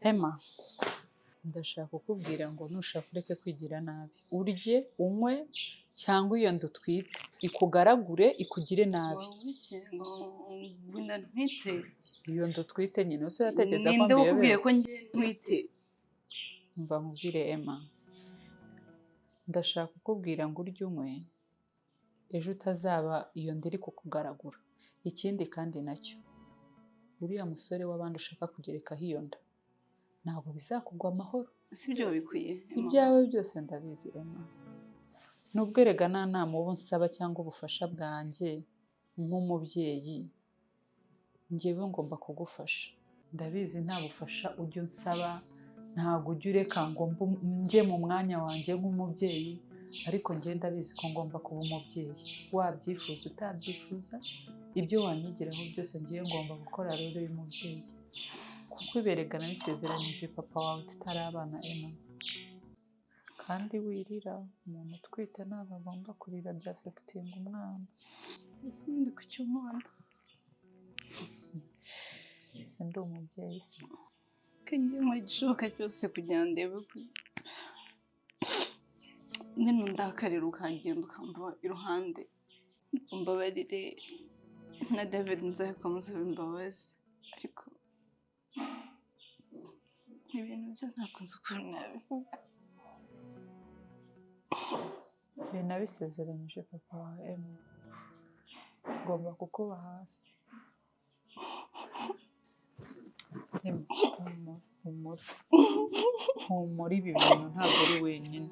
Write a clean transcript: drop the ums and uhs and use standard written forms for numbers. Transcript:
Emma, ndashaka kukubwira ngo nushaka ureke kwigira nabi. Urye, unywe cyangwa iyo nda utwite ikugaragure ikugire nabi. Wenda ntwite. Iyo nda utwite nyine uso yatekereza ko ninde wakubwiye ko ngiye ntwite? Mva nkubwire Emma. Ndashaka kukubwira ngo urye unywe ejo utazaba iyo nda iri kukugaragura. Ikindi kandi nacyo uriya musore w'abandi ushaka kugerekaho iyo nda ntabwo bizakugwa amahoro. Si byo bikwiye. Ibyawe byose ndabizi Emma. Nubwo erega nta nama ubu nsaba cyangwa ubufasha bwanjye nk'umubyeyi, njyewe ngomba kugufasha. Ndabizi nta bufasha ujya unsaba, ntabwo ujya ureka ngo njye mu mwanya wanjye nk'umubyeyi, ariko njye ndabizi ko ngomba kuba umubyeyi. Wabyifuza utabyifuza, ibyo wanyigiraho byose njyewe ngomba gukora rero uyu mubyeyi. Kuko iberega nabisezeranyije papa wawe tutarabana Emma. Kandi wirira, umuntu utwite ntabwo agomba kurira byafekitinga umwana. Ese ubundi kuki umwana? Ese ndi umubyeyi se. Kangiye mu gishoboka cyose kugira ngo ndebe ko nino ndakarira ukagenda ukamva iruhande. Mbabarire na David nzakamusaba imbabazi, ariko ibintu byo ntakunze ukuntu nabivuga. Nabisezeranyije papa wawe Emma. Ngomba kukuba hafi. Humura ibi bintu ntabwo uri wenyine.